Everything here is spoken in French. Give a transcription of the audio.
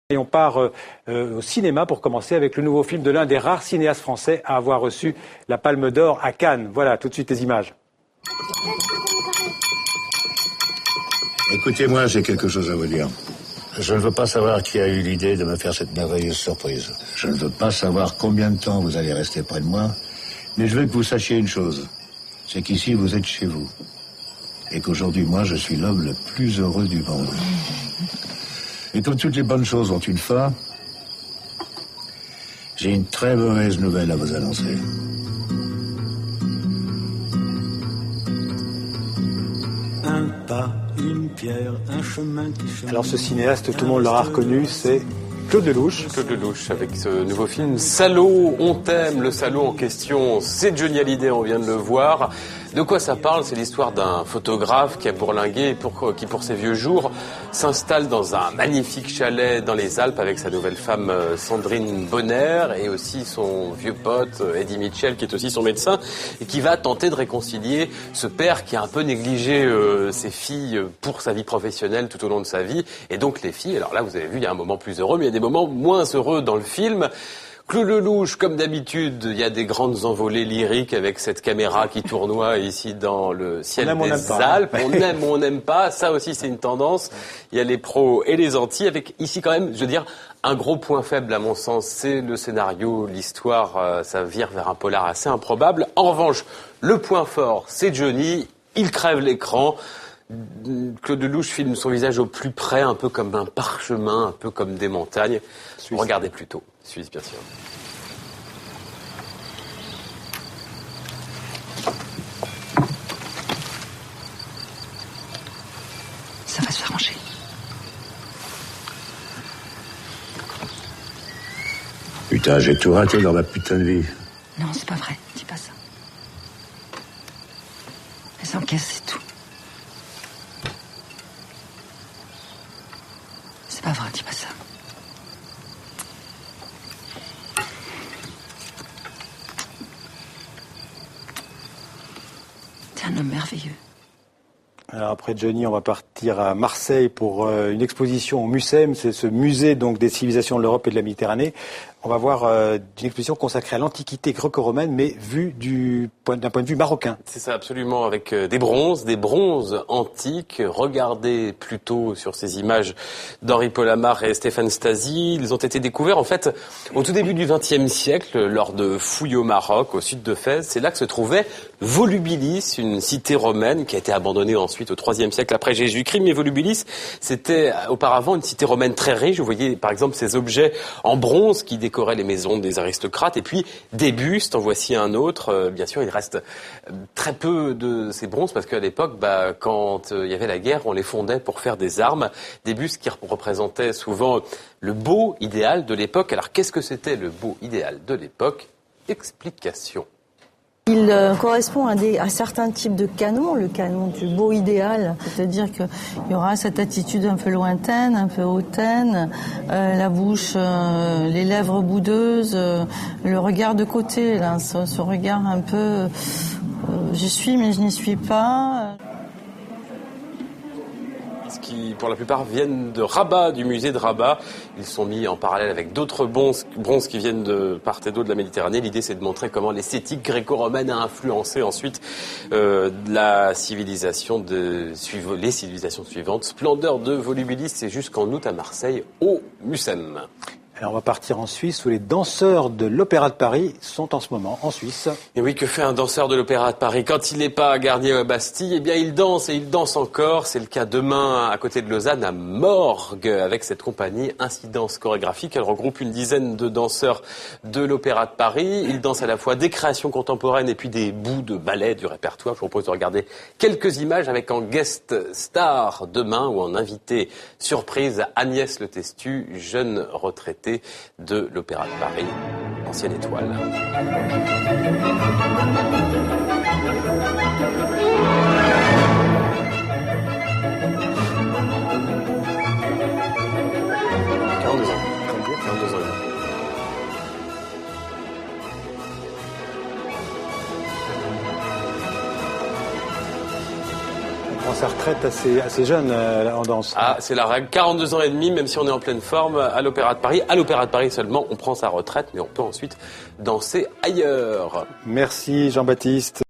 Et on part au cinéma pour commencer avec le nouveau film de l'un des rares cinéastes français à avoir reçu la Palme d'Or à Cannes. Voilà, tout de suite les images. Écoutez-moi, j'ai quelque chose à vous dire. Je ne veux pas savoir qui a eu l'idée de me faire cette merveilleuse surprise. Je ne veux pas savoir combien de temps vous allez rester près de moi, mais je veux que vous sachiez une chose. C'est qu'ici, vous êtes chez vous. Et qu'aujourd'hui, moi, je suis l'homme le plus heureux du monde. Et comme toutes les bonnes choses ont une fin, j'ai une très mauvaise nouvelle à vous annoncer. Un pas, une pierre, un chemin qui chemine. Alors ce cinéaste, tout le monde l'aura reconnu, c'est Claude Lelouch. Claude Lelouch avec ce nouveau film Salaud, on t'aime. Le salaud en question, c'est Johnny Hallyday, on vient de le voir. De quoi ça parle? C'est l'histoire d'un photographe qui a bourlingué et qui pour ses vieux jours s'installe dans un magnifique chalet dans les Alpes avec sa nouvelle femme Sandrine Bonner et aussi son vieux pote Eddie Mitchell qui est aussi son médecin et qui va tenter de réconcilier ce père qui a un peu négligé ses filles pour sa vie professionnelle tout au long de sa vie. Et donc les filles, alors là vous avez vu, il y a un moment plus heureux mais il y a des moments moins heureux dans le film. Claude Lelouch, comme d'habitude, il y a des grandes envolées lyriques avec cette caméra qui tournoie ici dans le ciel des Alpes. On aime ou on n'aime pas. Ça aussi, c'est une tendance. Il y a les pros et les antis avec ici quand même, je veux dire, un gros point faible à mon sens, c'est le scénario, l'histoire, ça vire vers un polar assez improbable. En revanche, le point fort, c'est Johnny. Il crève l'écran. Claude Lelouch filme son visage au plus près, un peu comme un parchemin, un peu comme des montagnes. Suisse. Regardez plutôt. Suisse, bien sûr. Ça va se ranger. Putain, j'ai tout raté dans ma putain de vie. Non, c'est pas vrai. Dis pas ça. Les encaisses, c'est tout. C'est pas vrai, dis pas ça. T'es un homme merveilleux. Alors après Johnny, on va partir à Marseille pour une exposition au MUSEM, c'est ce musée donc des civilisations de l'Europe et de la Méditerranée. On va voir une exposition consacrée à l'Antiquité gréco-romaine, mais vue d'un point de vue marocain. C'est ça, absolument, avec des bronzes antiques. Regardez plutôt sur ces images d'Henri Paul Amarre et Stéphane Stasi. Ils ont été découverts, en fait, au tout début du XXe siècle, lors de fouilles au Maroc, au sud de Fès. C'est là que se trouvait Volubilis, une cité romaine qui a été abandonnée ensuite au IIIe siècle après Jésus-Christ. Mais Volubilis, c'était auparavant une cité romaine très riche. Vous voyez, par exemple, ces objets en bronze qui décoraient les maisons des aristocrates. Et puis, des bustes, en voici un autre. Bien sûr, il reste très peu de ces bronzes parce qu'à l'époque, quand il y avait la guerre, on les fondait pour faire des armes. Des bustes qui représentaient souvent le beau idéal de l'époque. Alors, qu'est-ce que c'était le beau idéal de l'époque? Explication. Il correspond à certains types de canons, le canon du beau idéal, c'est-à-dire qu'il y aura cette attitude un peu lointaine, un peu hautaine, la bouche, les lèvres boudeuses, le regard de côté, là, ce regard un peu je suis mais je n'y suis pas. Qui, pour la plupart, viennent de Rabat, du musée de Rabat. Ils sont mis en parallèle avec d'autres bronzes qui viennent de part et d'autre de la Méditerranée. L'idée, c'est de montrer comment l'esthétique gréco-romaine a influencé ensuite les civilisations suivantes. Splendeur de Volubilis, c'est jusqu'en août à Marseille, au MUSEM. Alors on va partir en Suisse où les danseurs de l'Opéra de Paris sont en ce moment en Suisse. Et oui, que fait un danseur de l'Opéra de Paris? Quand il n'est pas à Garnier ou à Bastille, eh bien il danse et il danse encore. C'est le cas demain à côté de Lausanne, à Morges, avec cette compagnie Incidence Chorégraphique. Elle regroupe une dizaine de danseurs de l'Opéra de Paris. Ils dansent à la fois des créations contemporaines et puis des bouts de ballet du répertoire. Je vous propose de regarder quelques images avec en guest star demain ou en invité surprise Agnès Le Testu, jeune retraitée de l'Opéra de Paris, ancienne étoile. sa retraite assez jeune en danse. Ah, c'est la règle. 42 ans et demi, même si on est en pleine forme à l'Opéra de Paris. À l'Opéra de Paris seulement, on prend sa retraite, mais on peut ensuite danser ailleurs. Merci Jean-Baptiste.